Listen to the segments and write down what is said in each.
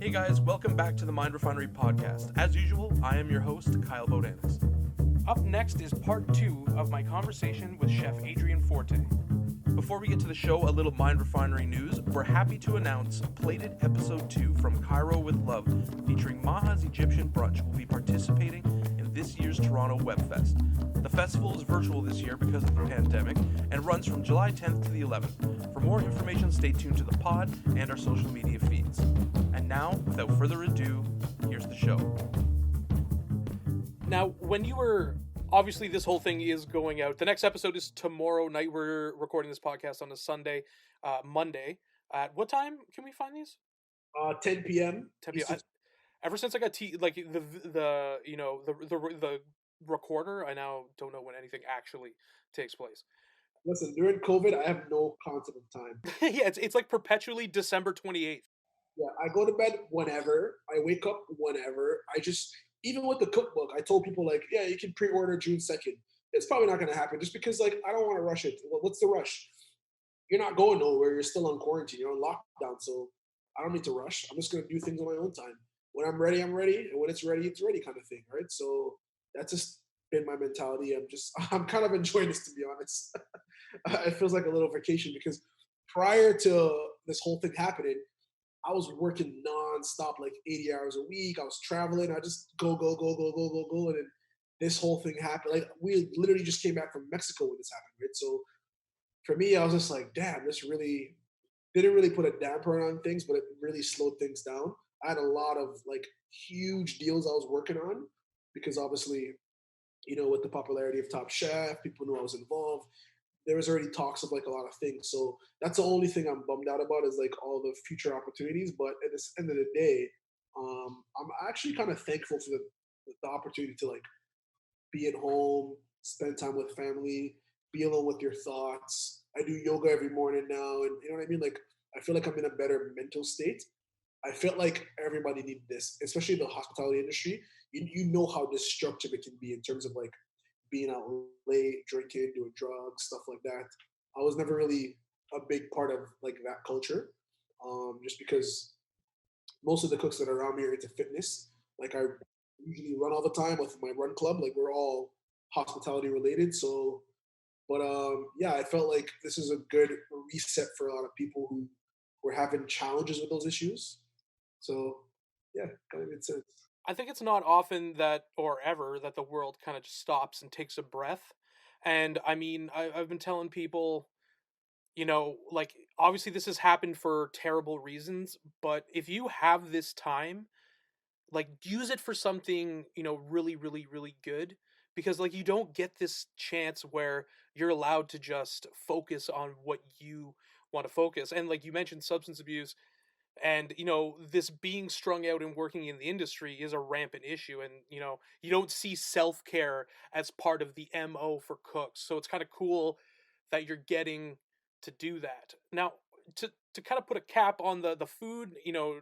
Hey guys, welcome back to the Mind Refinery Podcast. As usual, I am your host, Kyle Bodanis. Up next is part 2 of my conversation with Chef Adrian Forte. Before we get to the show, a little Mind Refinery news. We're happy to announce Plated Episode 2 from Cairo with Love, featuring Maha's Egyptian Brunch, will be participating in this year's Toronto Web Fest. The festival is virtual this year because of the pandemic and runs from July 10th to the 11th. For more information, stay tuned to the pod and our social media feeds. And now, without further ado, here's the show. Now, when you were... Obviously, this whole thing is going out. The next episode is tomorrow night. We're recording this podcast on a Sunday, Monday. At what time can we find these? 10 p.m. 10 p.m. Ever since I got the recorder, I now don't know when anything actually takes place. Listen, during COVID, I have no concept of time. Yeah, it's like perpetually December 28th. Yeah, I go to bed whenever. I wake up whenever. Even with the cookbook, I told people, like, yeah, you can pre-order June 2nd. It's probably not going to happen just because, like, I don't want to rush it. What's the rush? You're not going nowhere. You're still on quarantine. You're on lockdown. So I don't need to rush. I'm just going to do things on my own time. When I'm ready, I'm ready. And when it's ready kind of thing, right? So that's just been my mentality. I'm kind of enjoying this, to be honest. It feels like a little vacation because prior to this whole thing happening, I was working nonstop, like 80 hours a week. I was traveling. I just go. And then this whole thing happened. Like, we literally just came back from Mexico when this happened, right? So for me, I was just like, damn, this really didn't really put a damper on things, but it really slowed things down. I had a lot of like huge deals I was working on because obviously, with the popularity of Top Chef, people knew I was involved. There was already talks of like a lot of things. So that's the only thing I'm bummed out about is like all the future opportunities. But at the end of the day, I'm actually kind of thankful for the opportunity to like be at home, spend time with family, be alone with your thoughts. I do yoga every morning now. And you know what I mean? Like, I feel like I'm in a better mental state. I felt like everybody needed this, especially the hospitality industry. You know how destructive it can be in terms of like being out late, drinking, doing drugs, stuff like that. I was never really a big part of like that culture, just because most of the cooks that are around me are into fitness. Like, I usually run all the time with my run club. Like, we're all hospitality related. So, but yeah, I felt like this is a good reset for a lot of people who were having challenges with those issues. So yeah, kind of made sense. I think it's not often that, or ever, that the world kind of just stops and takes a breath. And I mean, I've been telling people, like, obviously this has happened for terrible reasons, but if you have this time, like, use it for something, really, really, really good. Because, like, you don't get this chance where you're allowed to just focus on what you want to focus. And, like, you mentioned substance abuse. And this being strung out and working in the industry is a rampant issue, and you don't see self-care as part of the MO for cooks, so it's kind of cool that you're getting to do that now. To kind of put a cap on the food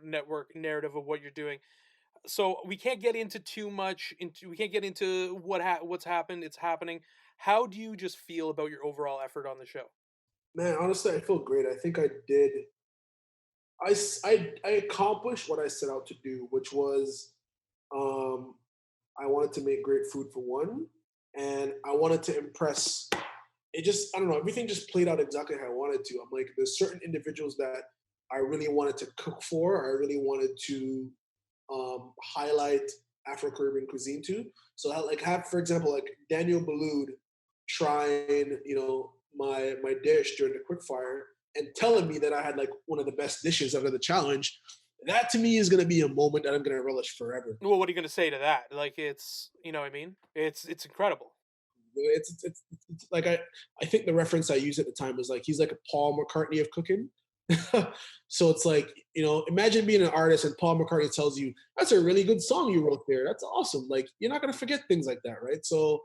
network narrative of what you're doing, so we can't get into too much into we can't get into what's happened. It's happening. How do you just feel about your overall effort on the show? Man, honestly, I feel great. I think I did. I accomplished what I set out to do, which was, um, I wanted to make great food for one, and I wanted to impress. I don't know, everything just played out exactly how I wanted to. I'm like, there's certain individuals that I really wanted to cook for. I really wanted to highlight Afro-Caribbean cuisine to. So I like have, for example, like Daniel Boulud trying, my dish during the quickfire and telling me that I had like one of the best dishes under the challenge. That to me is gonna be a moment that I'm gonna relish forever. Well, what are you going to say to that? Like, it's, what I mean, it's incredible. It's like I think the reference I used at the time was like he's like a Paul McCartney of cooking. So it's like, imagine being an artist and Paul McCartney tells you, that's a really good song you wrote there. That's awesome. Like, you're not going to forget things like that, right? So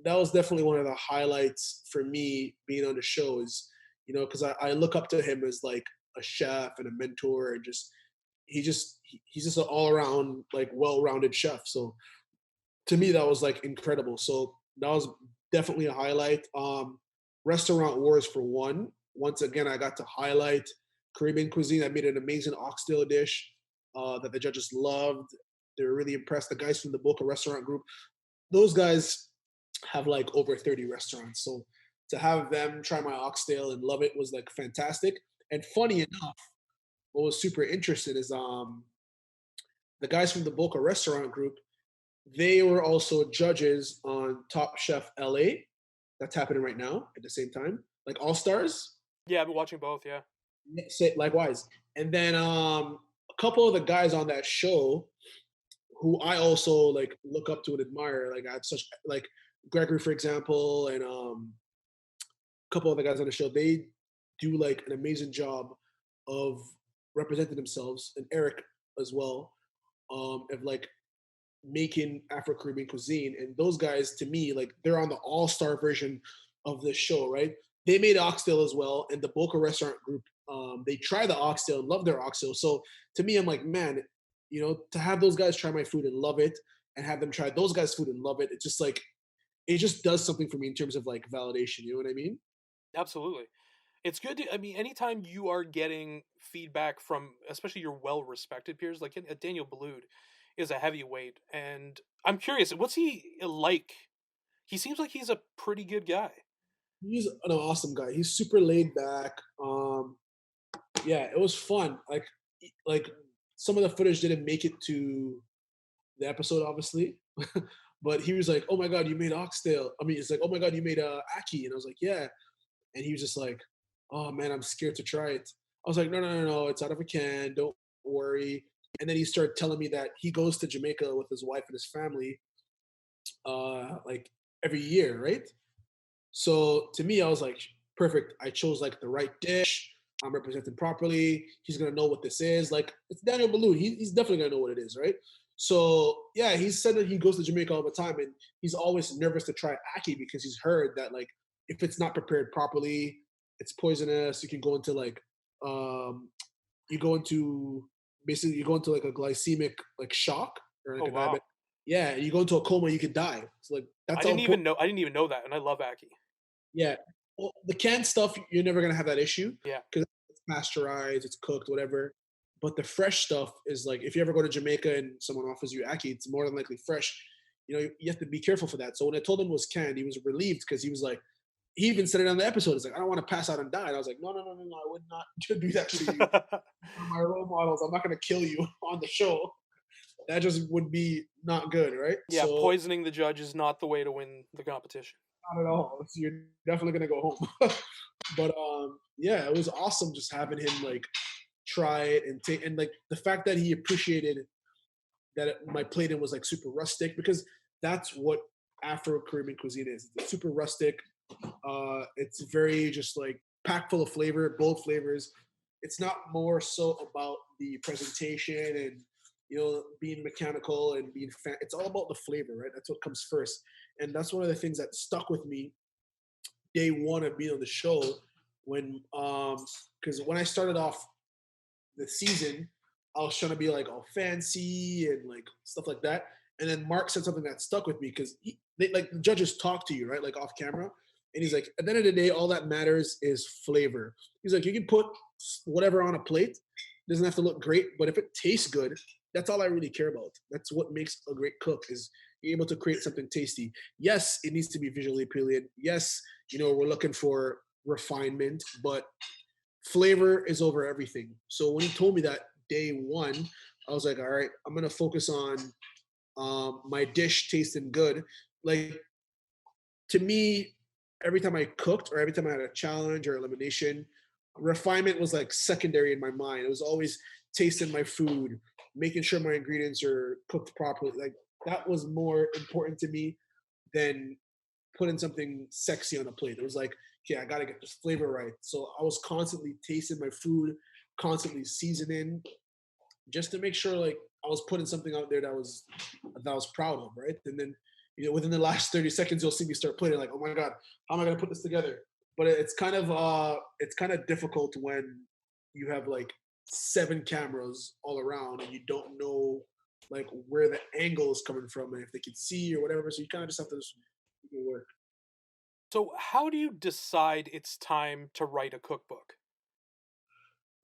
that was definitely one of the highlights for me being on the show is, because I look up to him as like a chef and a mentor and he's just an all around like well-rounded chef. So to me, that was like incredible. So that was definitely a highlight. Restaurant Wars for one. Once again, I got to highlight Caribbean cuisine. I made an amazing oxtail dish. that the judges loved. They were really impressed. The guys from the Boca Restaurant Group, those guys have like over 30 restaurants. So to have them try my oxtail and love it was like fantastic. And funny enough, what was super interesting is the guys from the Boca Restaurant Group, they were also judges on Top Chef LA. That's happening right now at the same time, like All Stars. Yeah, I've been watching both. Yeah. Likewise. And then a couple of the guys on that show who I also like look up to and admire. Like I have such like Gregory, for example, and a couple of the guys on the show. They do like an amazing job of representing themselves, and Eric as well, of like making Afro Caribbean cuisine. And those guys, to me, like they're on the all star version of this show, right? They made oxtail as well, and the Boca Restaurant Group, they try the oxtail and love their oxtail. So to me, I'm like, man, to have those guys try my food and love it, and have them try those guys' food and love it, it's just like it just does something for me in terms of like validation. You know what I mean? Absolutely. It's good to, I mean, anytime you are getting feedback from, especially your well-respected peers, like Daniel Boulud is a heavyweight, and I'm curious, what's he like? He seems like he's a pretty good guy. He's an awesome guy. He's super laid back. Yeah, it was fun. Like some of the footage didn't make it to the episode, obviously, but he was like, "Oh my god, you made oxtail." I mean, it's like, "Oh my god, you made ackee," and I was like, "Yeah," and he was just like, "Oh man, I'm scared to try it." I was like, "No, no, no, no, it's out of a can. Don't worry." And then he started telling me that he goes to Jamaica with his wife and his family, like every year, right? So to me, I was like, perfect. I chose like the right dish. I'm represented properly. He's gonna know what this is. Like it's Daniel Boulud. He's definitely gonna know what it is, right? So yeah, he said that he goes to Jamaica all the time, and he's always nervous to try ackee because he's heard that like if it's not prepared properly, it's poisonous. You can go into like um, you go into basically you go into like a glycemic like shock or Oh like a diabetic. wow. Yeah, you go into a coma, you could die. So like that's how important. I didn't even know that, and I love Aki. Yeah. Well, the canned stuff, you're never gonna have that issue Yeah. because it's pasteurized, it's cooked, whatever. But the fresh stuff is like if you ever go to Jamaica and someone offers you ackee, it's more than likely fresh. You have to be careful for that. So when I told him it was canned, he was relieved because he was like, he even said it on the episode. He's like, I don't want to pass out and die. And I was like, no, no, no, no, no, I would not do that to you. One of my role models. I'm not gonna kill you on the show. That just would be not good, right? Yeah, So poisoning the judge is not the way to win the competition. not at all. So you're definitely gonna go home. But yeah, it was awesome just having him like try it and take and like the fact that he appreciated that my plating was like super rustic because that's what Afro Caribbean cuisine is. It's super rustic. It's very just like packed full of flavor, bold flavors. It's not more so about the presentation and being mechanical and being it's all about the flavor, right? That's what comes first, and that's one of the things that stuck with me day one of being on the show when because when I started off the season, I was trying to be like all fancy and like stuff like that. And then Mark said something that stuck with me because like the judges talk to you, right? Like off camera. And he's like, at the end of the day, all that matters is flavor. He's like, you can put whatever on a plate. It doesn't have to look great, but if it tastes good, that's all I really care about. That's what makes a great cook is being able to create something tasty. Yes, it needs to be visually appealing. Yes, we're looking for refinement, but flavor is over everything. So when he told me that day one, I was like, all right, I'm gonna focus on my dish tasting good. Like to me, every time I cooked or every time I had a challenge or elimination, refinement was like secondary in my mind. It was always tasting my food, making sure my ingredients are cooked properly. Like that was more important to me than putting something sexy on a plate. It was like, okay, I gotta get this flavor right. So I was constantly tasting my food, constantly seasoning, just to make sure like I was putting something out there that I was proud of, right? And then within the last 30 seconds, you'll see me start playing like, oh my god, how am I gonna put this together? But it's kind of difficult when you have like 7 cameras all around and you don't know like where the angle is coming from and if they can see or whatever. So you kind of just have to just make it work. So, how do you decide it's time to write a cookbook?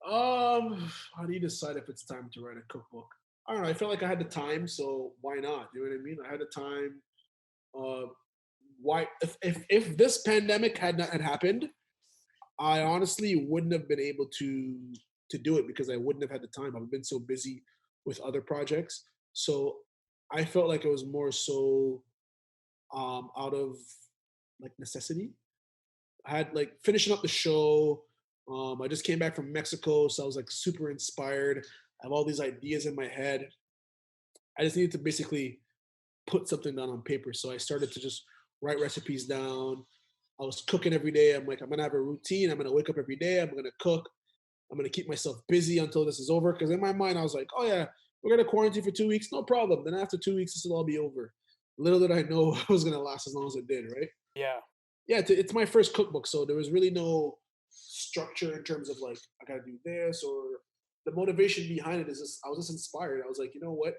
How do you decide if it's time to write a cookbook? I don't know. I felt like I had the time, so why not? You know what I mean? I had the time. Uh, why? If this pandemic had not had happened, I honestly wouldn't have been able to do it because I wouldn't have had the time. I've been so busy with other projects. So I felt like it was more so out of like necessity. I had like finishing up the show. I just came back from Mexico, so I was like super inspired. I have all these ideas in my head. I just needed to basically put something down on paper. So I started to just write recipes down. I was cooking every day. I'm like, I'm gonna have a routine. I'm gonna wake up every day. I'm gonna cook. I'm gonna keep myself busy until this is over. Because in my mind, I was like, oh yeah, we're gonna quarantine for 2 weeks, no problem. Then after 2 weeks, this will all be over. Little did I know it was gonna last as long as it did, right? Yeah. Yeah, it's my first cookbook, so there was really no structure in terms of like I gotta do this or the motivation behind it is just I was just inspired. I was like, you know what?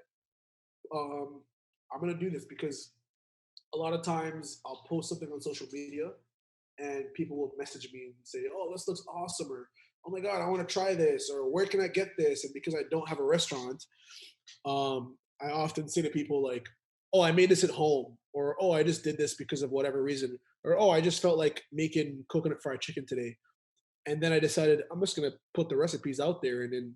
Um, I'm gonna do this because a lot of times I'll post something on social media and people will message me and say, "Oh, this looks awesome," or "Oh my god, I want to try this," or "Where can I get this?" And because I don't have a restaurant, I often say to people like, "Oh, I made this at home," or "Oh, I just did this because of whatever reason," or "Oh, I just felt like making coconut fried chicken today." And then I decided I'm just gonna put the recipes out there, and then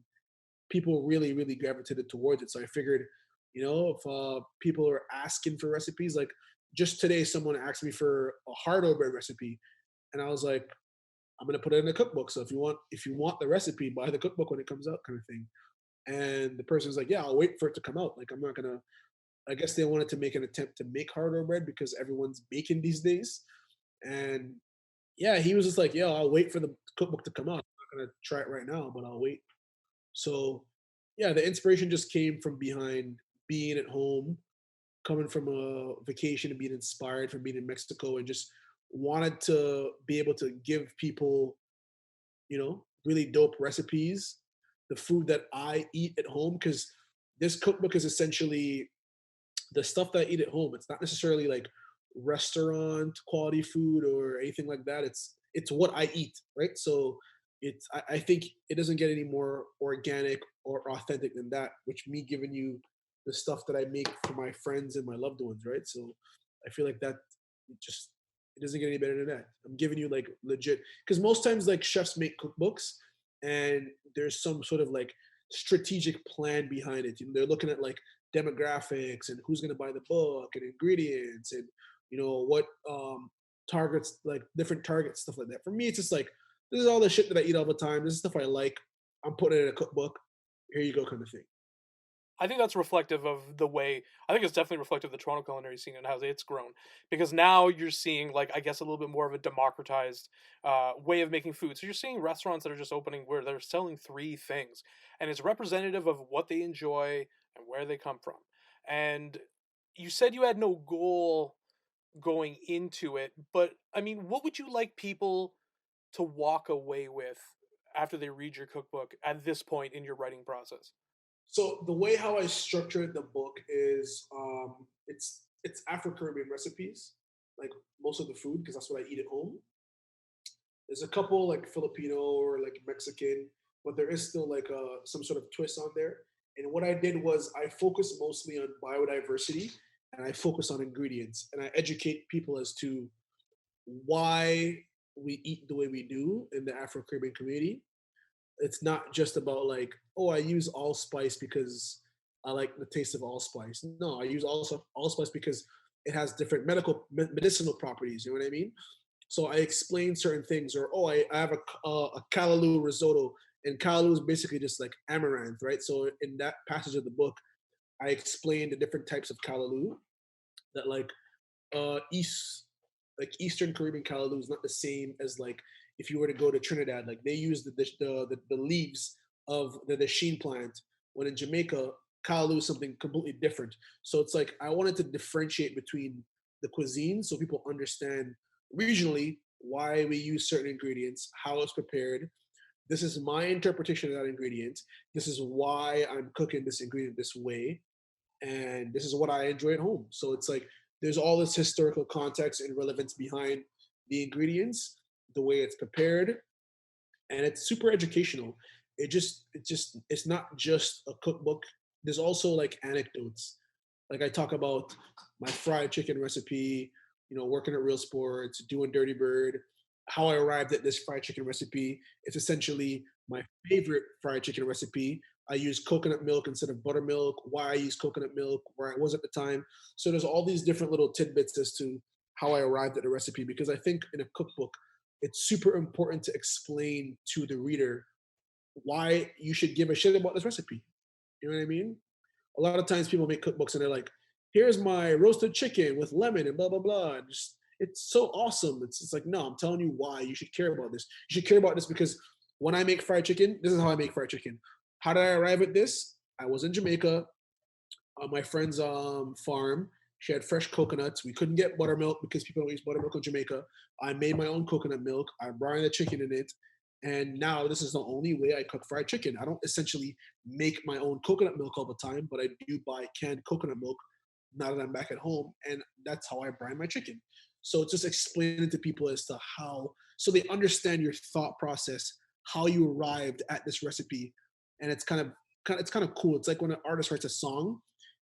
people really, really gravitated towards it. So I figured, if people are asking for recipes, like just today, someone asked me for a hard bread recipe, and I was like, I'm gonna put it in a cookbook. So if you want the recipe, buy the cookbook when it comes out, kind of thing. And the person's like, yeah, I'll wait for it to come out. Like I'm not gonna. I guess they wanted to make an attempt to make hard bread because everyone's baking these days. And yeah, he was just like, yeah, I'll wait for the cookbook to come out. I'm not gonna try it right now, but I'll wait. So yeah, the inspiration just came from behind being at home, coming from a vacation and being inspired from being in Mexico and just wanted to be able to give people, really dope recipes, the food that I eat at home. Because this cookbook is essentially the stuff that I eat at home. It's not necessarily like restaurant quality food or anything like that. It's what I eat, right? So I think it doesn't get any more organic or authentic than that, which me giving you the stuff that I make for my friends and my loved ones, right? So I feel like that it doesn't get any better than that. I'm giving you like legit because most times like chefs make cookbooks and there's some sort of like strategic plan behind it. They're looking at like demographics and who's going to buy the book and ingredients and what targets, like different targets, stuff like that. For me, it's just like this is all the shit that I eat all the time. This is stuff I like. I'm putting it in a cookbook. Here you go, kind of thing. I think that's reflective of the way. I think it's definitely reflective of the Toronto culinary scene and how it's grown. Because now you're seeing, like, I guess, a little bit more of a democratized way of making food. So you're seeing restaurants that are just opening where they're selling three things, and it's representative of what they enjoy and where they come from. And you said you had no goal going into it, but I mean, what would you like people to walk away with after they read your cookbook at this point in your writing process? So the way how I structured the book is it's Afro Caribbean recipes, like most of the food because that's what I eat at home. There's a couple like Filipino or like Mexican, but there is still like some sort of twist on there. And what I did was I focused mostly on biodiversity and I focus on ingredients and I educate people as to why we eat the way we do in the Afro Caribbean community. It's not just about like, oh, I use allspice because I like the taste of allspice. No, I use also allspice because it has different medicinal properties. You know what I mean? So I explain certain things, or oh, I have a callaloo risotto, and callaloo is basically just like amaranth, right? So in that passage of the book, I explain the different types of callaloo that east like Eastern Caribbean callaloo is not the same as like if you were to go to Trinidad, like they use the leaves of the sheen plant, when in Jamaica callaloo is something completely different. So it's like I wanted to differentiate between the cuisines so people understand regionally why we use certain ingredients, how it's prepared. This is my interpretation of that ingredient. This is why I'm cooking this ingredient this way, and this is what I enjoy at home. So it's like there's all this historical context and relevance behind the ingredients, the way it's prepared, and it's super educational. it's not just a cookbook. There's also like anecdotes. Like I talk about my fried chicken recipe, working at Real Sports, doing Dirty Bird, how I arrived at this fried chicken recipe. It's essentially my favorite fried chicken recipe. I use coconut milk instead of buttermilk, why I use coconut milk, where I was at the time. So there's all these different little tidbits as to how I arrived at the recipe, because I think in a cookbook, it's super important to explain to the reader why you should give a shit about this recipe. You know what I mean? A lot of times people make cookbooks and they're like, here's my roasted chicken with lemon and blah blah blah. And just, it's so awesome. It's like, no, I'm telling you why you should care about this. You should care about this because when I make fried chicken, this is how I make fried chicken. How did I arrive at this? I was in Jamaica on my friend's farm. She had fresh coconuts. We couldn't get buttermilk because people don't use buttermilk in Jamaica. I made my own coconut milk. I brine the chicken in it. And now this is the only way I cook fried chicken. I don't essentially make my own coconut milk all the time, but I do buy canned coconut milk now that I'm back at home. And that's how I brine my chicken. So it's just explaining to people as to how, so they understand your thought process, how you arrived at this recipe. And it's kind of cool. It's like when an artist writes a song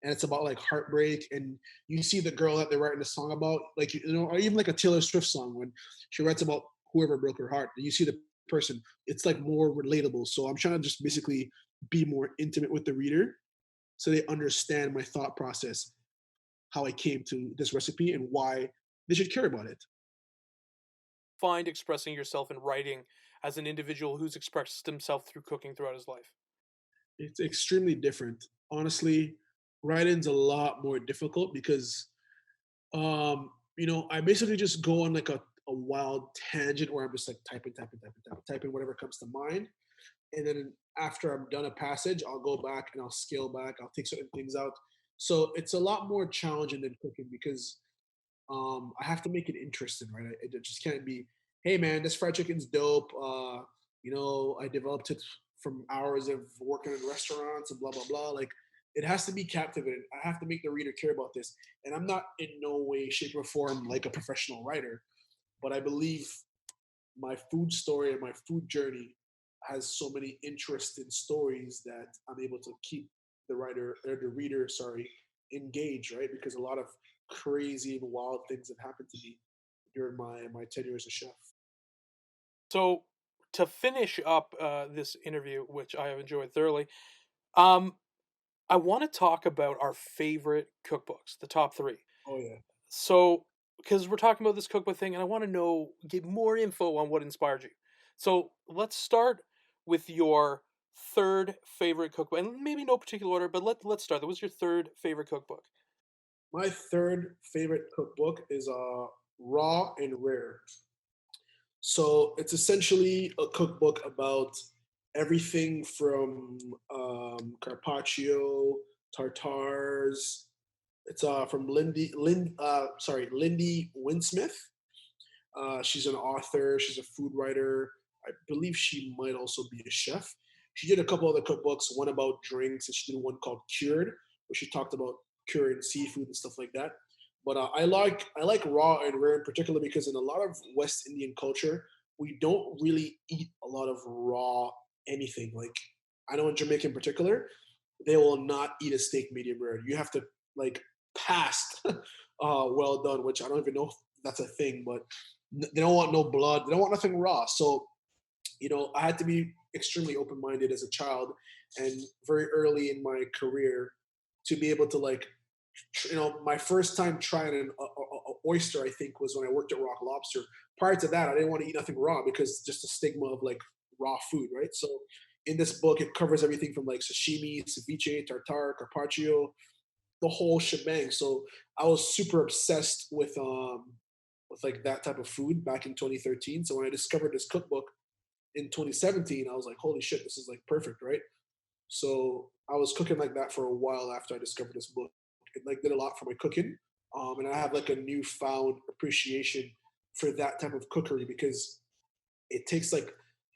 and it's about like heartbreak, and you see the girl that they're writing the song about, like, or even like a Taylor Swift song when she writes about whoever broke her heart, and you see the person, it's like more relatable. So I'm trying to just basically be more intimate with the reader so they understand my thought process, how I came to this recipe and why they should care about it. Find expressing yourself in writing as an individual who's expressed himself through cooking throughout his life? It's extremely different. Honestly, writing's a lot more difficult because I basically just go on like a wild tangent where I'm just like typing whatever comes to mind. And then after I'm done a passage, I'll go back and I'll scale back. I'll take certain things out. So it's a lot more challenging than cooking because I have to make it interesting, right? It just can't be, hey man, this fried chicken's dope. I developed it from hours of working in restaurants and blah blah blah. Like it has to be captivating. I have to make the reader care about this. And I'm not in no way, shape, or form like a professional writer, but I believe my food story and my food journey has so many interesting stories that I'm able to keep the reader, sorry, engaged, right? Because a lot of crazy and wild things have happened to me during my tenure as a chef. So, to finish up this interview, which I have enjoyed thoroughly, um, I want to talk about our favorite cookbooks, the top three. Oh yeah. So, because we're talking about this cookbook thing, and I want to know, get more info on what inspired you. So, let's start with your third favorite cookbook, and maybe no particular order, but let's start. What was your third favorite cookbook? My third favorite cookbook is Raw and Rare. So it's essentially a cookbook about everything from carpaccio, tartars. It's from Lindy Winsmith. She's an author. She's a food writer. I believe she might also be a chef. She did a couple other cookbooks, one about drinks, and she did one called Cured, where she talked about curing seafood and stuff like that. But I like raw and rare in particular because in a lot of West Indian culture, we don't really eat a lot of raw anything. Like I know in Jamaica in particular, they will not eat a steak medium rare. You have to like past well done, which I don't even know if that's a thing, but they don't want no blood. They don't want nothing raw. So, I had to be extremely open minded as a child and very early in my career to be able to like, my first time trying an oyster, I think, was when I worked at Rock Lobster. Prior to that, I didn't want to eat nothing raw because just the stigma of like raw food, right? So in this book, it covers everything from like sashimi, ceviche, tartar, carpaccio, the whole shebang. So I was super obsessed with like that type of food back in 2013. So when I discovered this cookbook in 2017, I was like, holy shit, this is like perfect, right? So I was cooking like that for a while after I discovered this book. It like did a lot for my cooking, and I have like a newfound appreciation for that type of cookery because it takes like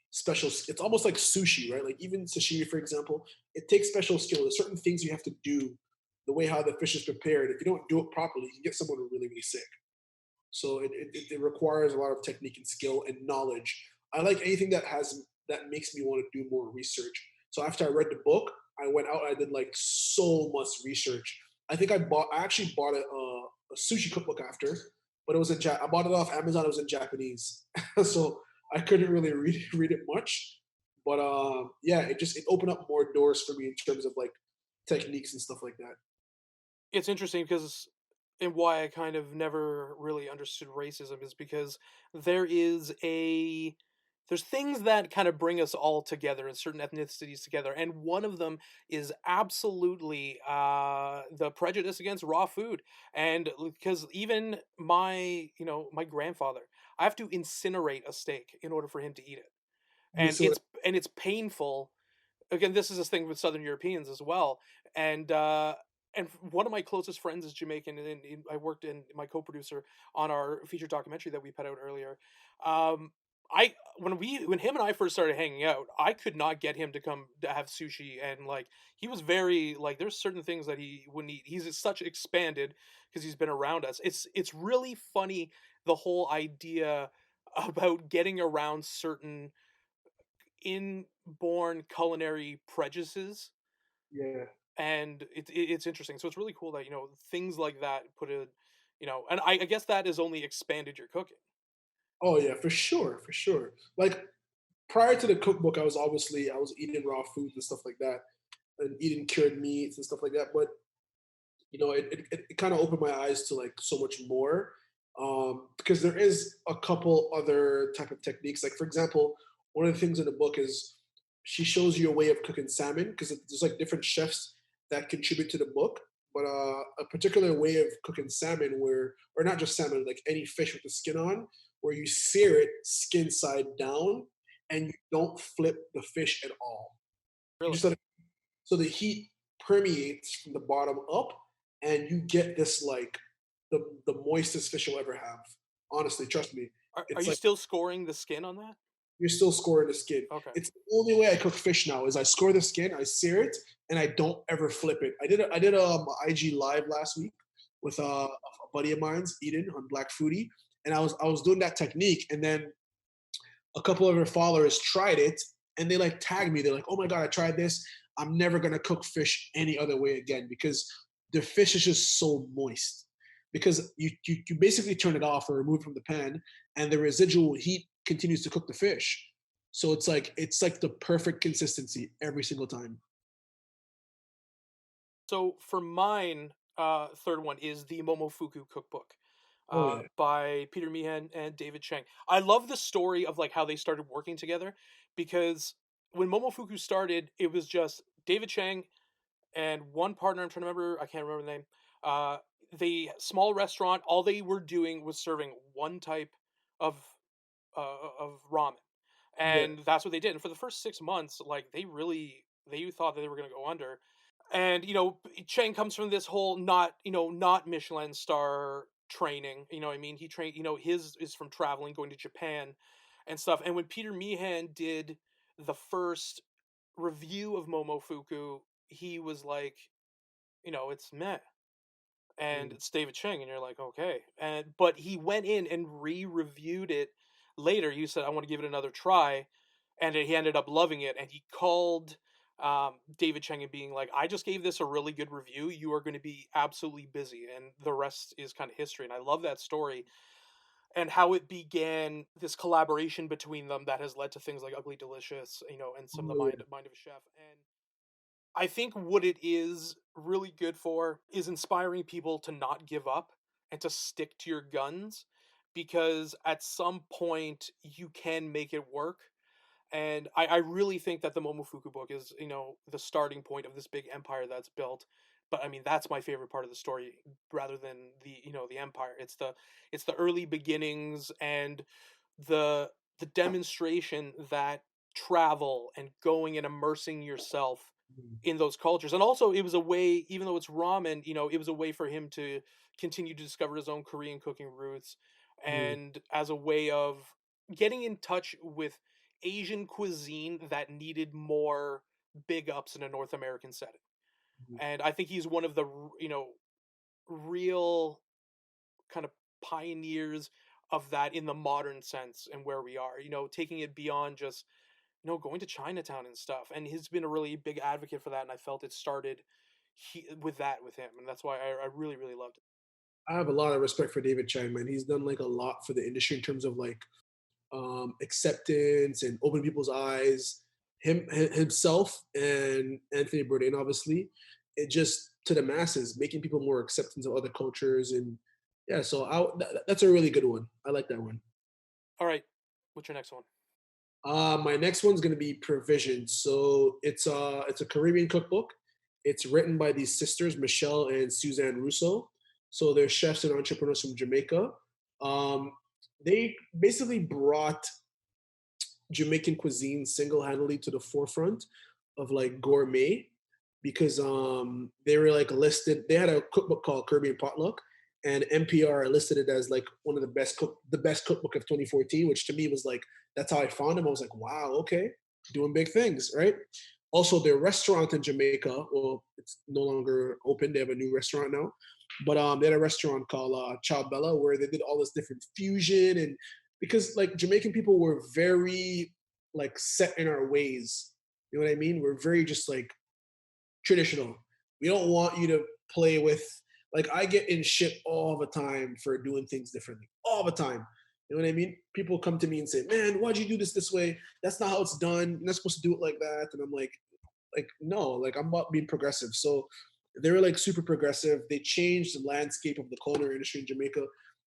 special. It's almost like sushi, right? Like even sashimi, for example, it takes special skill. There's certain things you have to do, the way how the fish is prepared. If you don't do it properly, you can get someone really really sick. So it requires a lot of technique and skill and knowledge. I like anything that makes me want to do more research. So after I read the book, I went out. I did like so much research. I think I actually bought a sushi cookbook after, but it was in I bought it off Amazon. It was in Japanese, so I couldn't really read it much. But yeah, it opened up more doors for me in terms of like techniques and stuff like that. It's interesting because, and why I kind of never really understood racism is because there is a there's things that kind of bring us all together and certain ethnicities together, and one of them is absolutely the prejudice against raw food. And because even my grandfather, I have to incinerate a steak in order for him to eat it, You and see what? it's painful. Again, this is a thing with Southern Europeans as well, and one of my closest friends is Jamaican, and I worked in my co-producer on our feature documentary that we put out earlier. Um, I when him and I first started hanging out, I could not get him to come to have sushi, and like he was very like there's certain things that he wouldn't eat. He's such expanded because he's been around us. It's really funny, the whole idea about getting around certain inborn culinary prejudices, Yeah. and it's interesting. So it's really cool that things like that put a and I guess that has only expanded your cooking. Oh yeah, for sure, for sure. Like prior to the cookbook, I was eating raw foods and stuff like that, and eating cured meats and stuff like that. But it kind of opened my eyes to like so much more, because there is a couple other type of techniques. Like for example, one of the things in the book is she shows you a way of cooking salmon because there's like different chefs that contribute to the book. But a particular way of cooking salmon, or not just salmon, like any fish with the skin on, where you sear it skin side down and you don't flip the fish at all. You Really? just let it, so the heat permeates from the bottom up, and you get this like the moistest fish you'll ever have. Honestly, trust me. Are It's you like still scoring the skin on that? you're still scoring the skin. Okay. It's the only way I cook fish now is I score the skin, I sear it, and I don't ever flip it. I did a IG live last week with a buddy of mine's, Eden, on Black Foodie, and I was doing that technique, and then a couple of her followers tried it, and they like tagged me. They're like, "Oh my god, I tried this. I'm never gonna cook fish any other way again because the fish is just so moist." Because you basically turn it off or remove it from the pan, and the residual heat continues to cook the fish. So it's like the perfect consistency every single time. So for mine, third one is the Momofuku cookbook, Oh yeah, by Peter Meehan and David Chang. I love the story of like how they started working together, because when Momofuku started, it was just David Chang and one partner. I'm trying to remember. I can't remember the name. Uh, the small restaurant. All they were doing was serving one type of of ramen, yeah. and that's what they did. And for the first 6 months, like they thought that they were going to go under. And Chang comes from this whole not Michelin star training. I mean, he trained. His is from traveling, going to Japan, and stuff. And when Peter Meehan did the first review of Momofuku, he was like, it's meh. And Mm, it's David Chang, and you're like, okay. But he went in and re-reviewed it later. You said, I want to give it another try, and he ended up loving it. And he called David Chang and being like, I just gave this a really good review. You are going to be absolutely busy, and the rest is kind of history. And I love that story and how it began this collaboration between them that has led to things like Ugly Delicious, and some of the oh yeah. Mind of a Chef. And I think what it is really good for is inspiring people to not give up and to stick to your guns, because at some point you can make it work. And I really think that the Momofuku book is, the starting point of this big empire that's built. But I mean, that's my favorite part of the story, rather than the empire. It's the early beginnings and the the demonstration that travel and going and immersing yourself Mm, in those cultures. And also it was a way, even though it's ramen, it was a way for him to continue to discover his own Korean cooking roots, mm, and as a way of getting in touch with Asian cuisine that needed more big ups in a North American setting. mm. And I think he's one of the real kind of pioneers of that in the modern sense and where we are, taking it beyond just going to Chinatown and stuff. And he's been a really big advocate for that. And I felt it started with that with him, and that's why I really really loved it. I have a lot of respect for David Chang, man. He's done like a lot for the industry in terms of like acceptance and opening people's eyes. Himself and Anthony Bourdain, obviously, it just to the masses, making people more accepting of other cultures and yeah. So that's a really good one. I like that one. All right, what's your next one? My next one's gonna be Provision. So it's a Caribbean cookbook. It's written by these sisters, Michelle and Suzanne Russo. So they're chefs and entrepreneurs from Jamaica. Um, they basically brought Jamaican cuisine single-handedly to the forefront of like gourmet because they were like listed. They had a cookbook called Caribbean Potluck, and NPR listed it as like one of the best cookbook of 2014, which to me was like that's how I found them. I was like, wow, okay, doing big things, right? Also, their restaurant in Jamaica, well, it's no longer open. They have a new restaurant now, but they had a restaurant called Chow Bella where they did all this different fusion and because like Jamaican people were very like set in our ways. You know what I mean? We're very just like traditional. We don't want you to play with like I get in shit all the time for doing things differently. All the time. You know what I mean? People come to me and say, "Man, why'd you do this way? That's not how it's done. You're not supposed to do it like that." And I'm like no, like I'm about being progressive. So they were like super progressive. They changed the landscape of the culinary industry in Jamaica.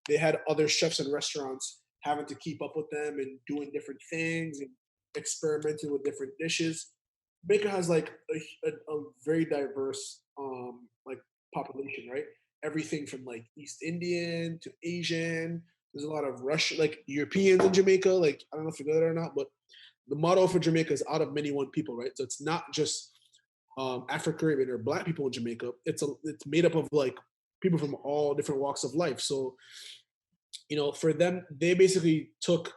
They had other chefs and restaurants having to keep up with them and doing different things and experimenting with different dishes. Jamaica has like a very diverse like population, right? Everything from like East Indian to Asian. There's a lot of Russian, like Europeans in Jamaica. Like I don't know if you know that or not, but the motto for Jamaica is out of many one people, right? So it's not just Afro Caribbean or Black people in Jamaica. It's made up of like people from all different walks of life. So for them, they basically took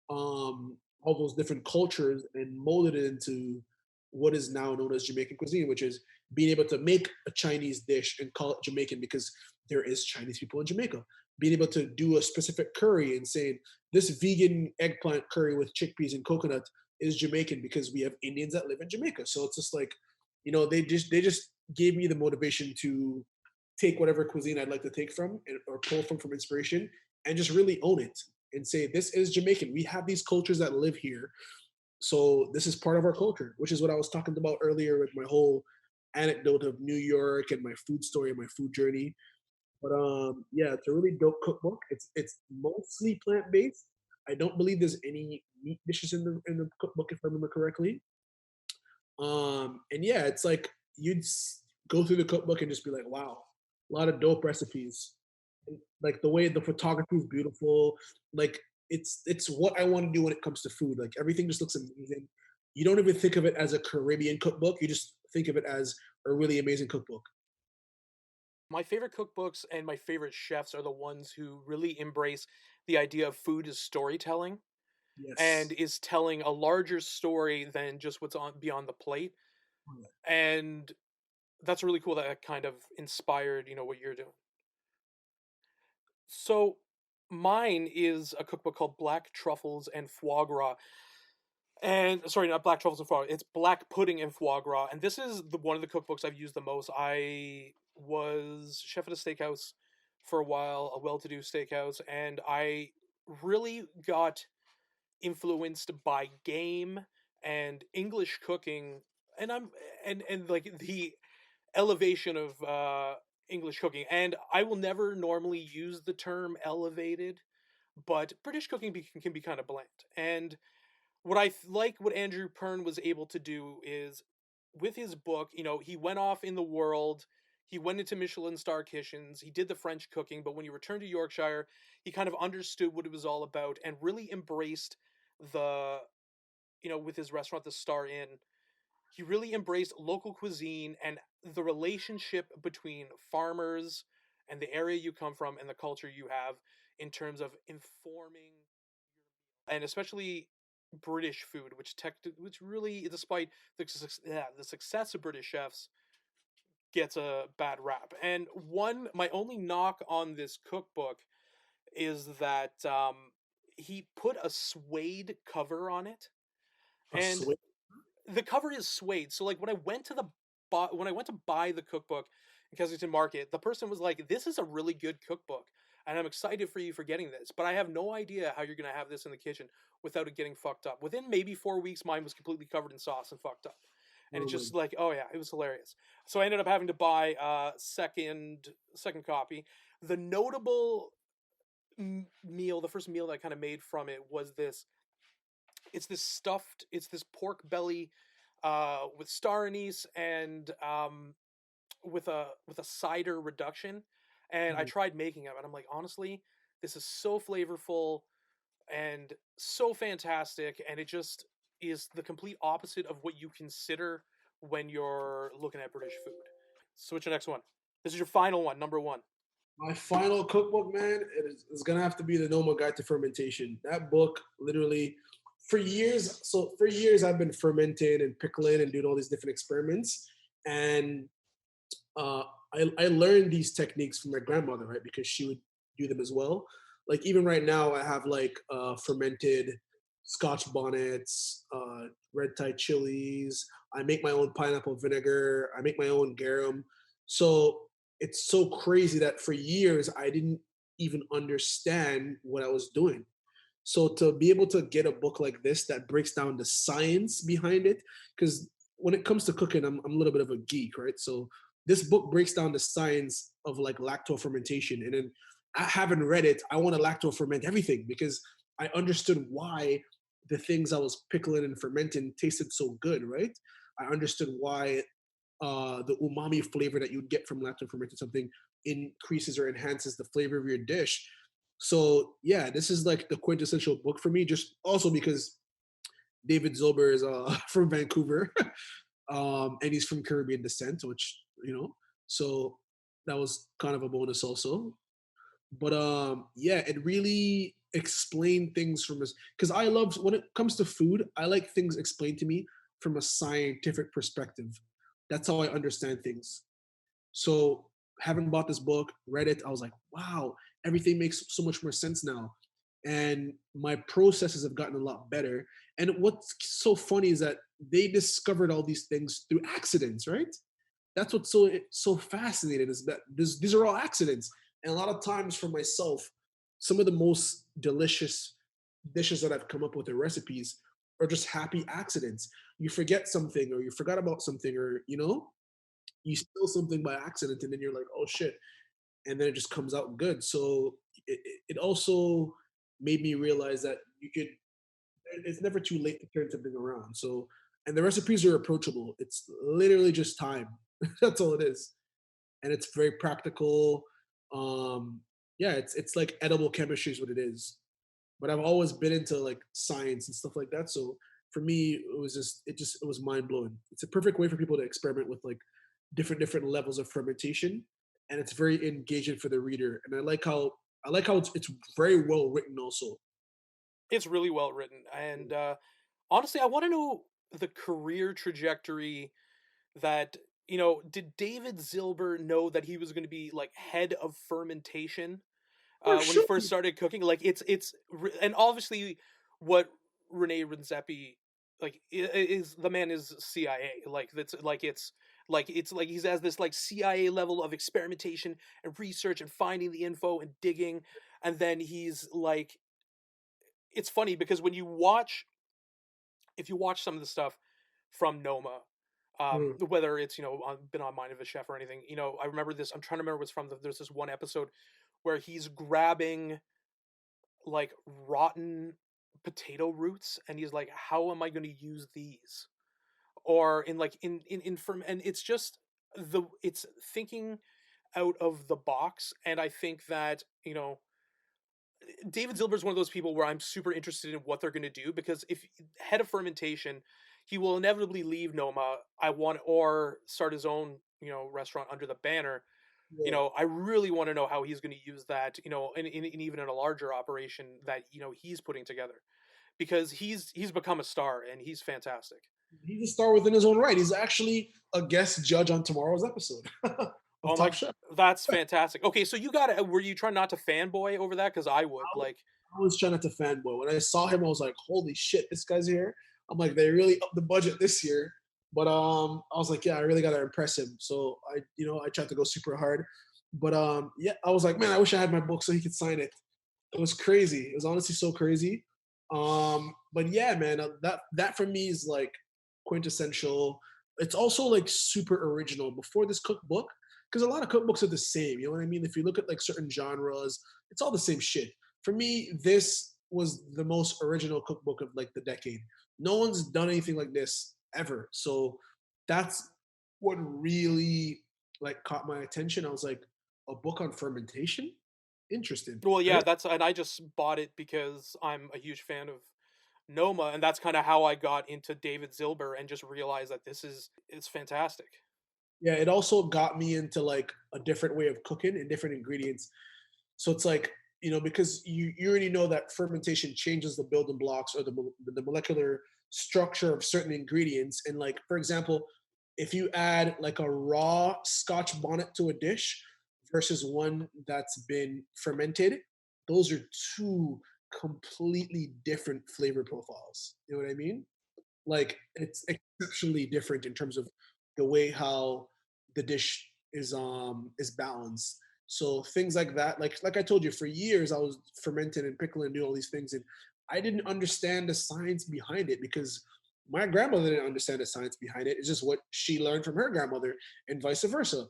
all those different cultures and molded it into what is now known as Jamaican cuisine, which is being able to make a Chinese dish and call it Jamaican because there is Chinese people in Jamaica. Being able to do a specific curry and saying this vegan eggplant curry with chickpeas and coconut is Jamaican because we have Indians that live in Jamaica. So it's just like, they just gave me the motivation to take whatever cuisine I'd like to take from or pull from inspiration and just really own it and say this is Jamaican. We have these cultures that live here, so this is part of our culture, which is what I was talking about earlier with my whole anecdote of New York and my food story and my food journey. But yeah, it's a really dope cookbook. It's mostly plant based. I don't believe there's any meat dishes in the cookbook if I remember correctly. And yeah, it's like go through the cookbook and just be like, wow, a lot of dope recipes. And, like the way the photography is beautiful. Like it's what I want to do when it comes to food. Like everything just looks amazing. You don't even think of it as a Caribbean cookbook. You just think of it as a really amazing cookbook. My favorite cookbooks and my favorite chefs are the ones who really embrace the idea of food as storytelling and Yes. is telling a larger story than just what's on beyond the plate. And that's really cool that it kind of inspired, what you're doing. So mine is a cookbook called Black Truffles and Foie Gras. And sorry, not black truffles and foie. It's black pudding and foie gras. And this is one of the cookbooks I've used the most. I was chef at a steakhouse for a while, a well-to-do steakhouse, and I really got influenced by game and English cooking, and like the elevation of English cooking. And I will never normally use the term elevated, but British cooking can be kind of bland. And like what Andrew Pern was able to do is with his book, he went off in the world, he went into Michelin star kitchens, he did the French cooking, but when he returned to Yorkshire, he kind of understood what it was all about and really embraced the with his restaurant the Star Inn, he really embraced local cuisine and the relationship between farmers and the area you come from and the culture you have in terms of informing and especially British food, which really, despite the success of British chefs, gets a bad rap. And my only knock on this cookbook is that he put a suede cover on it, A and sweet. the cover is suede. So like when I went to buy the cookbook in Kensington Market, the person was like, "This is a really good cookbook, and I'm excited for you for getting this, but I have no idea how you're gonna have this in the kitchen without it getting fucked up." Within maybe 4 weeks, mine was completely covered in sauce and fucked up, and Oh it's my. just like, oh yeah, it was hilarious. So I ended up having to buy a second copy. The notable meal, the first meal that I kind of made from it was this. It's this pork belly with star anise and with a cider reduction, and I Mm. tried making it, and I'm like, honestly, this is so flavorful and so fantastic, and it just is the complete opposite of what you consider when you're looking at British food. So what's your next one? This is your final one, number one. My final cookbook, man, it's gonna have to be the Noma Guide to Fermentation. That book, literally, for years. So for years, I've been fermenting and pickling and doing all these different experiments, and uh, I learned these techniques from my grandmother, right? Because she would do them as well. Like even right now, I have like fermented Scotch bonnets, red Thai chilies. I make my own pineapple vinegar. I make my own garum. So it's so crazy that for years I didn't even understand what I was doing. So to be able to get a book like this that breaks down the science behind it, because when it comes to cooking, I'm a little bit of a geek, right? So this book breaks down the science of like lacto fermentation, and then I haven't read it. I want to lacto ferment everything because I understood why the things I was pickling and fermenting tasted so good, right? I understood why the umami flavor that you'd get from lacto fermented something increases or enhances the flavor of your dish. So yeah, this is like the quintessential book for me. Just also because David Zilber is from Vancouver, and he's from Caribbean descent, which so that was kind of a bonus also. But yeah, it really explained things from us because I love when it comes to food. I like things explained to me from a scientific perspective. That's how I understand things. So having bought this book, read it, I was like, wow, everything makes so much more sense now. And my processes have gotten a lot better. And what's so funny is that they discovered all these things through accidents, right? That's what's so fascinating is that these are all accidents. And a lot of times for myself, some of the most delicious dishes that I've come up with or recipes are just happy accidents. You forget something or you forgot about something or you spill something by accident and then you're like, oh shit, and then it just comes out good. So it also made me realize that it's never too late to turn something around. So and the recipes are approachable. It's literally just time. That's all it is, and it's very practical. um yeah, it's like edible chemistry is what it is. But I've always been into like science and stuff like that, so for me it was mind blowing. It's a perfect way for people to experiment with like different levels of fermentation, and it's very engaging for the reader. And I like how it's very well written also. It's really well written, and honestly, I want to know the career trajectory that did David Zilber know that he was going to be like head of fermentation For when he sure. first started cooking? Like and obviously what Rene Redzepi is, the man is CIA. Like that's it's like he's has this like CIA level of experimentation and research and finding the info and digging, and then he's like, it's funny because when you watch if you watch some of the stuff from Noma, Mm. whether it's been on Mind of a Chef or anything, I remember this. I'm trying to remember what's from. There's this one episode where he's grabbing like rotten potato roots, and he's like, "How am I going to use these?" Or in like in from, and it's just it's thinking out of the box, and I think that David Zilber is one of those people where I'm super interested in what they're going to do, because if head of fermentation, he will inevitably leave Noma. I want or start his own restaurant under the banner. Yeah. I really want to know how he's going to use that. In even in a larger operation that he's putting together, because he's become a star and he's fantastic. He's a star within his own right. He's actually a guest judge on tomorrow's episode of Oh Top my, Chef. that's fantastic. Okay, so you got to were you trying not to fanboy over that? Because I would I like. I was trying not to fanboy. When I saw him, I was like, "Holy shit, this guy's here!" I'm like, they really upped the budget this year. But I was like, yeah, I really gotta impress him. So I tried to go super hard. But yeah, I was like, man, I wish I had my book so he could sign it. It was crazy. It was honestly so crazy. But yeah, man, that for me is like quintessential. It's also like super original. Before this cookbook, because a lot of cookbooks are the same. You know what I mean? If you look at like certain genres, it's all the same shit. For me, this was the most original cookbook of like the decade. No one's done anything like this ever. So that's what really like caught my attention. I was like, a book on fermentation? Interesting, Well, right? yeah, that's and I just bought it because I'm a huge fan of Noma, and that's kind of how I got into David Zilber and just realized that this is it's fantastic. Yeah, it also got me into like a different way of cooking and different ingredients. So it's like, because you already know that fermentation changes the building blocks or the molecular structure of certain ingredients. And like, for example, if you add like a raw Scotch bonnet to a dish versus one that's been fermented, those are two completely different flavor profiles. You know what I mean? Like it's exceptionally different in terms of the way how the dish is balanced. So things like that, like I told you, for years I was fermenting and pickling and doing all these things, and I didn't understand the science behind it because my grandmother didn't understand the science behind it. It's just what she learned from her grandmother, and vice versa.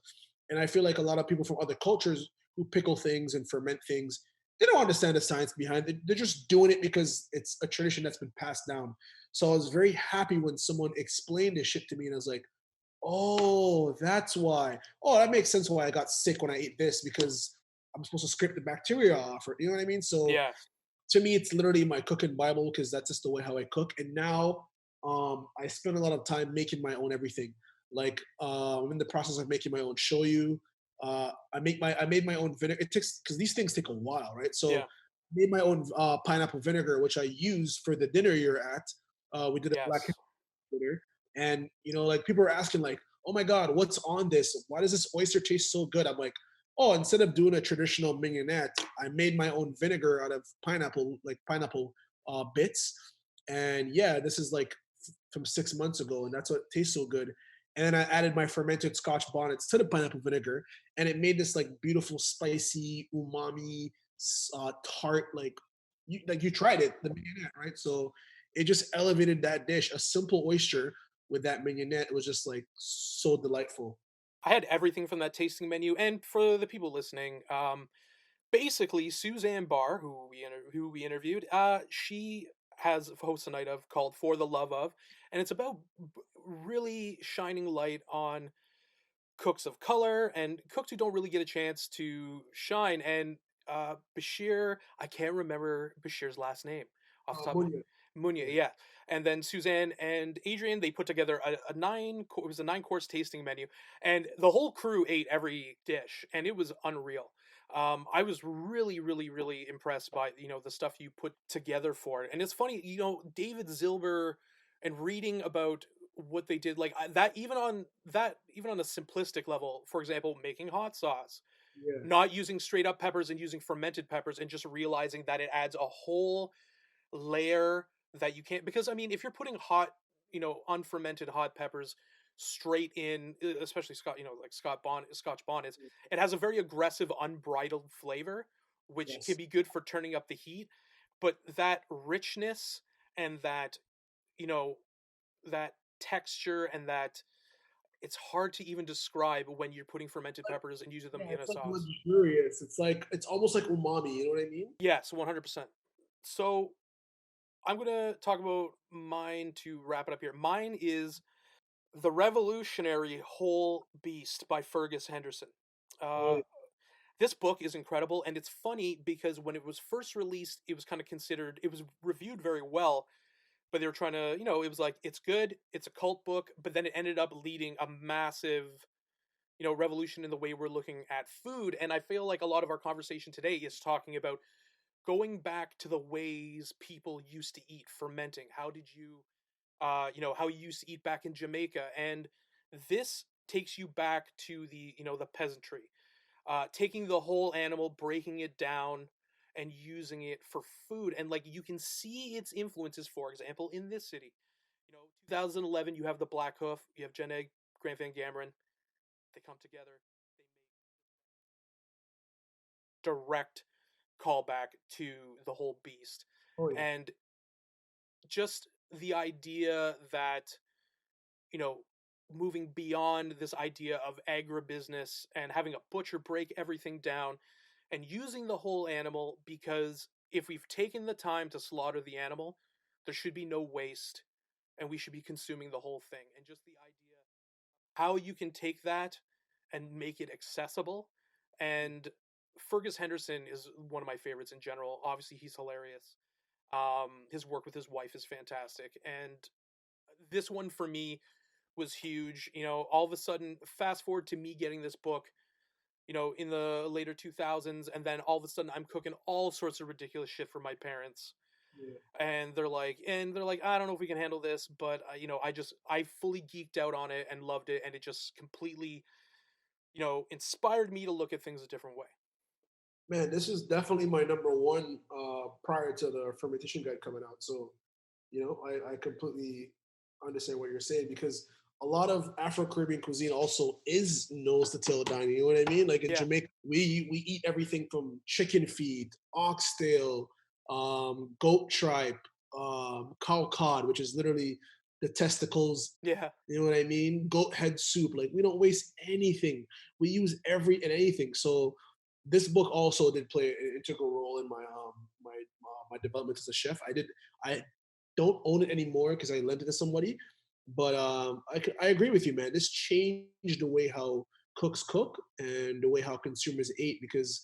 And I feel like a lot of people from other cultures who pickle things and ferment things, they don't understand the science behind it. They're just doing it because it's a tradition that's been passed down. So I was very happy when someone explained this shit to me, and I was like, "Oh, that's why. Oh, that makes sense why I got sick when I ate this because I'm supposed to scrape the bacteria off." Or you know what I mean? So Yeah, to me, it's literally my cooking bible because that's just the way how I cook. And now I spend a lot of time making my own everything. Like I'm in the process of making my own shoyu. I made my own vinegar. It takes because these things take a while, right? So yeah, I made my own pineapple vinegar, which I use for the dinner you're at. We did a black yes. dinner, and like people are asking, like, "Oh my god, what's on this? Why does this oyster taste so good?" I'm like, "Oh, instead of doing a traditional mignonette, I made my own vinegar out of pineapple, like pineapple bits." And yeah, this is like from 6 months ago, and that's what tastes so good. And then I added my fermented Scotch bonnets to the pineapple vinegar, and it made this like beautiful, spicy, umami, tart. Like you tried it, the mignonette, right? So it just elevated that dish. A simple oyster with that mignonette was just like so delightful. I had everything from that tasting menu, and for the people listening, basically Suzanne Barr, who we interviewed, she has hosts a night of called For the Love of, and it's about really shining light on cooks of color and cooks who don't really get a chance to shine. And Bashir, I can't remember Bashir's last name off the top of my Munya. Munya, Yeah. yeah. And then Suzanne and Adrian, they put together it was a 9 course tasting menu, and the whole crew ate every dish, and it was unreal. I was really, really, really impressed by the stuff you put together for it, and it's funny, David Zilber, and reading about what they did, like even on a simplistic level, for example, making hot sauce, Yeah. not using straight up peppers and using fermented peppers, and just realizing that it adds a whole layer that you can't, because I mean, if you're putting unfermented hot peppers straight in, especially like Scotch bonnets, it has a very aggressive, unbridled flavor, which can Yes. be good for turning up the heat, but that richness and you know that texture and that it's hard to even describe when you're putting fermented peppers and using them Yeah, in a it's like sauce. luxurious. It's almost like umami. You know what I mean? Yes, 100%. So I'm gonna talk about mine to wrap it up here. Mine is The Revolutionary Whole Beast by Fergus Henderson. Oh Uh, yeah. this book is incredible, and it's funny because when it was first released, it was reviewed very well, but they were trying to, it was like, it's good, it's a cult book, but then it ended up leading a massive, revolution in the way we're looking at food. And I feel like a lot of our conversation today is talking about going back to the ways people used to eat, fermenting. How did you, how you used to eat back in Jamaica? And this takes you back to the peasantry, taking the whole animal, breaking it down, and using it for food. And like you can see its influences, for example, in this city. 2011, you have the Black Hoof, you have Jenna Grant Van Gameren. They come together. They make direct callback to the whole beast. Oh yeah. And just the idea that, you know, moving beyond this idea of agribusiness and having a butcher break everything down and using the whole animal, because if we've taken the time to slaughter the animal, there should be no waste and we should be consuming the whole thing. And just the idea how you can take that and make it accessible. And Fergus Henderson is one of my favorites in general. Obviously, he's hilarious. His work with his wife is fantastic. And this one for me was huge. All of a sudden, fast forward to me getting this book, in the later 2000s, and then all of a sudden I'm cooking all sorts of ridiculous shit for my parents. Yeah. And they're like, I don't know if we can handle this, but I fully geeked out on it and loved it, and it just completely, inspired me to look at things a different way. Man, this is definitely my number one prior to the fermentation guide coming out. So, I completely understand what you're saying, because a lot of Afro-Caribbean cuisine also is nose to tail dining. You know what I mean? Like in Yeah. Jamaica, we eat everything from chicken feet, oxtail, goat tripe, cow cod, which is literally the testicles. Yeah. You know what I mean? Goat head soup. Like we don't waste anything. We use every and anything. So this book also did play an integral role in my development as a chef. I don't own it anymore because I lent it to somebody, but I agree with you, man. This changed the way how cooks cook and the way how consumers ate, because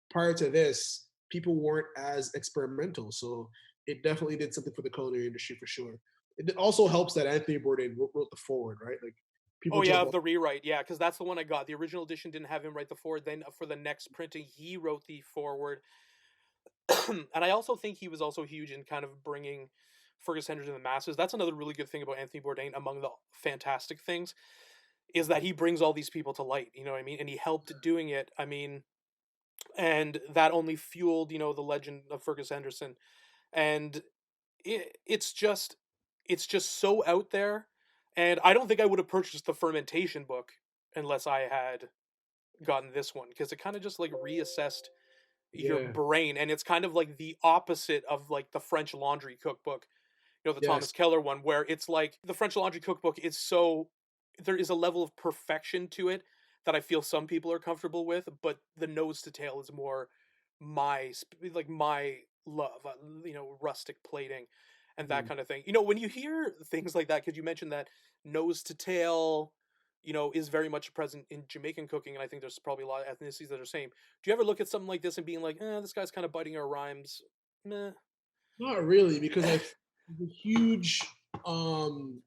prior to this, people weren't as experimental. So it definitely did something for the culinary industry for sure. It also helps that Anthony Bourdain wrote the foreword, right? Like people Oh yeah, jump of the rewrite, yeah, because that's the one I got. The original edition didn't have him write the foreword. Then for the next printing, he wrote the foreword. And I also think he was also huge in kind of bringing Fergus Henderson to the masses. That's another really good thing about Anthony Bourdain, among the fantastic things, is that he brings all these people to light. You know what I mean? And he helped doing it. I mean, and that only fueled, the legend of Fergus Henderson. And it's just so out there. And I don't think I would have purchased the fermentation book unless I had gotten this one, because it kind of just like reassessed your Yeah. brain, and it's kind of like the opposite of like the French Laundry cookbook, the Thomas Yes. Keller one, where it's like the French Laundry cookbook is so, there is a level of perfection to it that I feel some people are comfortable with, but the nose to tail is more my my love, rustic plating and that Mm. kind of thing. When you hear things like that, because you mentioned that nose to tail, is very much present in Jamaican cooking, and I think there's probably a lot of ethnicities that are same. Do you ever look at something like this and being like, this guy's kind of biting our rhymes? Meh. Not really, because there's a huge um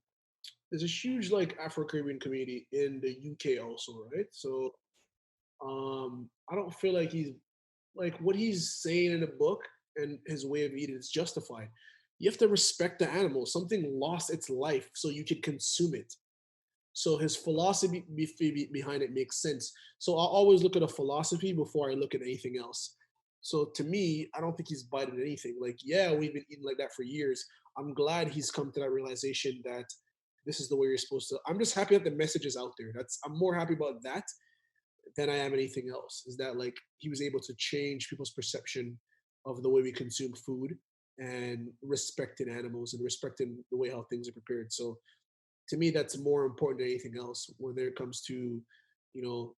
there's a huge like Afro Caribbean community in the UK also, right? So I don't feel like he's like what he's saying in the book and his way of eating is justified. You have to respect the animal. Something lost its life so you can consume it. So his philosophy behind it makes sense. So I'll always look at a philosophy before I look at anything else. So to me, I don't think he's biting anything. Like, yeah, we've been eating like that for years. I'm glad he's come to that realization that this is the way you're supposed to. I'm just happy that the message is out there. I'm more happy about that than I am anything else. Is that like he was able to change people's perception of the way we consume food and respecting animals and respecting the way how things are prepared. So to me, that's more important than anything else when it comes to, you know,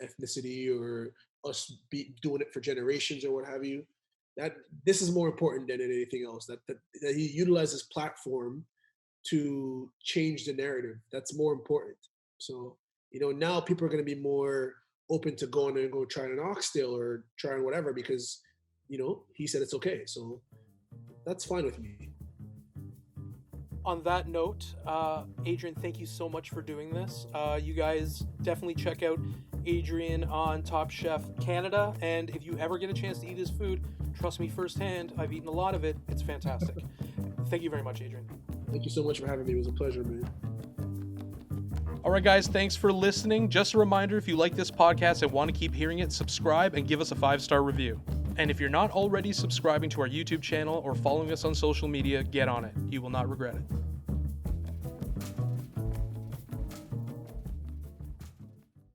ethnicity or us doing it for generations or what have you. That this is more important than anything else. That he utilizes platform to change the narrative. That's more important. So now people are going to be more open to going and go trying an oxtail or trying whatever because he said it's okay. So that's fine with me. On that note, Adrian, thank you so much for doing this. You guys definitely check out Adrian on Top Chef Canada, and if you ever get a chance to eat his food, trust me firsthand, I've eaten a lot of it. It's fantastic. Thank you very much, Adrian. Thank you so much for having me. It was a pleasure, man. All right, guys, thanks for listening. Just a reminder, if you like this podcast and want to keep hearing it, subscribe and give us a 5-star review. And if you're not already subscribing to our YouTube channel or following us on social media, get on it. You will not regret it.